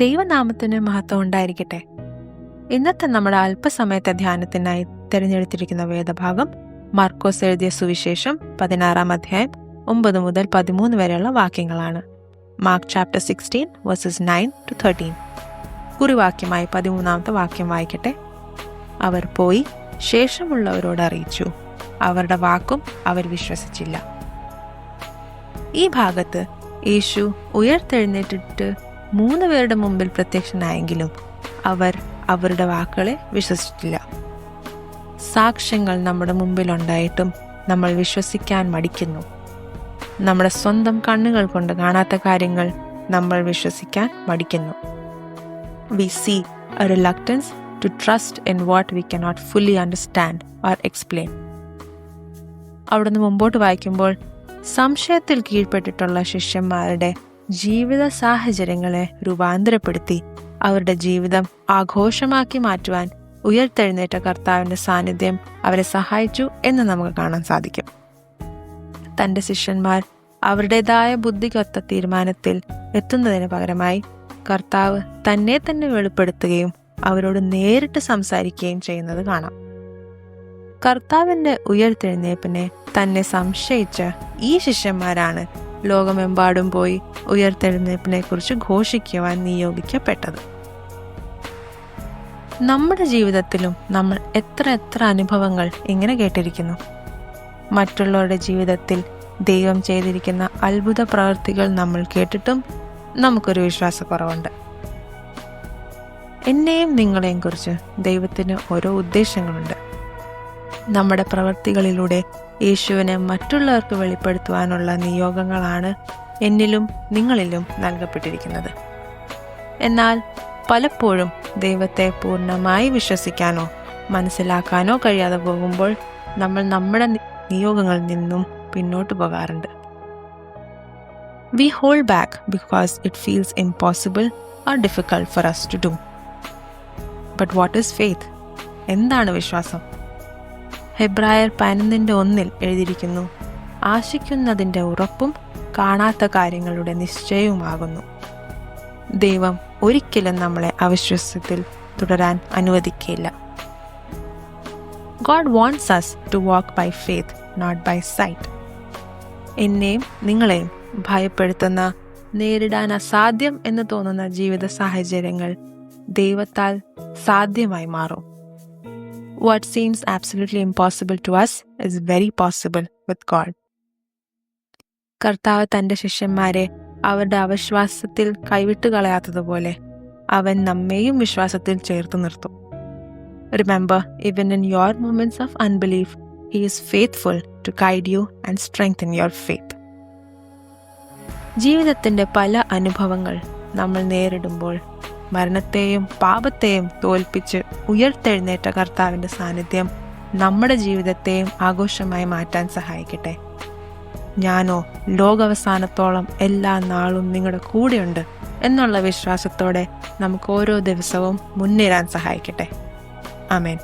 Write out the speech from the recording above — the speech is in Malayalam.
ദൈവനാമത്തിന് മഹത്വം ഉണ്ടായിരിക്കട്ടെ. ഇന്നത്തെ നമ്മുടെ അല്പസമയത്തെ ധ്യാനത്തിനായി തിരഞ്ഞെടുത്തിരിക്കുന്ന വേദഭാഗം മാർക്കോസ് എഴുതിയ സുവിശേഷം 16 അധ്യായം 9 മുതൽ 13 വരെയുള്ള വാക്യങ്ങളാണ്. Mark chapter 16 versus 9-13. കുറിവാക്യമായി 13 വാക്യം വായിക്കട്ടെ. അവർ പോയി ശേഷമുള്ളവരോട് അറിയിച്ചു. അവരുടെ വാക്കും അവർ വിശ്വസിച്ചില്ല. ഈ ഭാഗത്ത് യേശു ഉയർത്തെഴുന്നേറ്റിട്ട് 3 പേരുടെ മുമ്പിൽ പ്രത്യക്ഷനായെങ്കിലും അവർ അവരുടെ വാക്കുകളെ വിശ്വസിച്ചില്ല. സാക്ഷ്യങ്ങൾ നമ്മുടെ മുമ്പിലുണ്ടായിട്ടും നമ്മൾ വിശ്വസിക്കാൻ മടിക്കുന്നു. നമ്മുടെ സ്വന്തം കണ്ണുകൾ കൊണ്ട് കാണാത്ത കാര്യങ്ങൾ നമ്മൾ വിശ്വസിക്കാൻ മടിക്കുന്നു. We see a reluctance to trust in what we cannot fully understand or explain. അവിടുന്ന് മുമ്പോട്ട് വായിക്കുമ്പോൾ സംശയത്തിൽ കീഴ്പ്പെട്ടിട്ടുള്ള ശിഷ്യന്മാരുടെ ജീവിത സാഹചര്യങ്ങളെ രൂപാന്തരപ്പെടുത്തി അവരുടെ ജീവിതം ആഘോഷമാക്കി മാറ്റുവാൻ ഉയർത്തെഴുന്നേറ്റ കർത്താവിന്റെ സാന്നിധ്യം അവരെ സഹായിച്ചു എന്ന് നമുക്ക് കാണാൻ സാധിക്കും. തന്റെ ശിഷ്യന്മാർ അവരുടേതായ ബുദ്ധിക്കൊത്ത തീരുമാനത്തിൽ എത്തുന്നതിന് പകരമായി കർത്താവ് തന്നെ തന്നെ വെളിപ്പെടുത്തുകയും അവരോട് നേരിട്ട് സംസാരിക്കുകയും ചെയ്യുന്നത് കാണാം. കർത്താവിന്റെ ഉയർത്തെഴുന്നേൽപ്പിനെ തന്നെ സംശയിച്ച ഈ ശിഷ്യന്മാരാണ് ലോകമെമ്പാടും പോയി ഉയർത്തെഴുന്നേൽപ്പിനെ കുറിച്ച് ഘോഷിക്കുവാൻ നിയോഗിക്കപ്പെട്ടത്. നമ്മുടെ ജീവിതത്തിലും നമ്മൾ എത്ര അനുഭവങ്ങൾ ഇങ്ങനെ കേട്ടിരിക്കുന്നു. മറ്റുള്ളവരുടെ ജീവിതത്തിൽ ദൈവം ചെയ്തിരിക്കുന്ന അത്ഭുത പ്രവൃത്തികൾ നമ്മൾ കേട്ടിട്ടും നമുക്കൊരു വിശ്വാസക്കുറവുണ്ട്. എന്നെയും നിങ്ങളെയും കുറിച്ച് ദൈവത്തിന് ഓരോ ഉദ്ദേശങ്ങളുണ്ട്. നമ്മുടെ പ്രവൃത്തികളിലൂടെ യേശുവിനെ മറ്റുള്ളവർക്ക് വെളിപ്പെടുത്തുവാനുള്ള നിയോഗങ്ങളാണ് എന്നിലും നിങ്ങളിലും നൽകപ്പെട്ടിരിക്കുന്നത്. എന്നാൽ പലപ്പോഴും ദൈവത്തെ പൂർണ്ണമായി വിശ്വസിക്കാനോ മനസ്സിലാക്കാനോ കഴിയാതെ പോകുമ്പോൾ നമ്മൾ നമ്മുടെ നിയോഗങ്ങളിൽ നിന്നും പിന്നോട്ട് പോകാറുണ്ട്. We hold back because it feels impossible or difficult for us to do. But what is faith? എന്താണ് വിശ്വാസം? ഹെബ്രായർ 11:1 എഴുതിയിരിക്കുന്നു, ആശിക്കുന്നതിൻ്റെ ഉറപ്പും കാണാത്ത കാര്യങ്ങളുടെ നിശ്ചയവുമാകുന്നു. ദൈവം ഒരിക്കലും നമ്മളെ അവിശ്വാസത്തിൽ തുടരാൻ അനുവദിക്കില്ല. God wants us to walk by faith, not by sight. എന്നെയും നിങ്ങളെയും ഭയപ്പെടുത്തുന്ന, നേരിടാൻ അസാധ്യം എന്ന് തോന്നുന്ന ജീവിത സാഹചര്യങ്ങൾ ദൈവത്താൽ സാധ്യമായി മാറും. What seems absolutely impossible to us is very possible with God. കർത്താവ് തന്റെ ശിഷ്യന്മാരെ അവരുടെ അവിശ്വാസത്തിൽ കൈവിട്ടു കളയാത്തതുപോലെ അവൻ നമ്മെയും വിശ്വാസത്തിൽ ചേർത്ത് നിർത്തും. Remember, even in your moments of unbelief, He is faithful to guide you and strengthen your faith. ജീവിതത്തിന്റെ പല അനുഭവങ്ങൾ നമ്മൾ നേരിടുമ്പോൾ മരണത്തെയും പാപത്തെയും തോൽപ്പിച്ച് ഉയർത്തെഴുന്നേറ്റ കർത്താവിന്റെ സാന്നിധ്യം നമ്മുടെ ജീവിതത്തെയും ആഘോഷമായി മാറ്റാൻ സഹായിക്കട്ടെ. ഞാനോ ലോകാവസാനത്തോളം എല്ലാ നാളും നിങ്ങളുടെ കൂടെയുണ്ട് എന്നുള്ള വിശ്വാസത്തോടെ നമുക്ക് ഓരോ ദിവസവും മുന്നേറാൻ സഹായിക്കട്ടെ. ആമേൻ.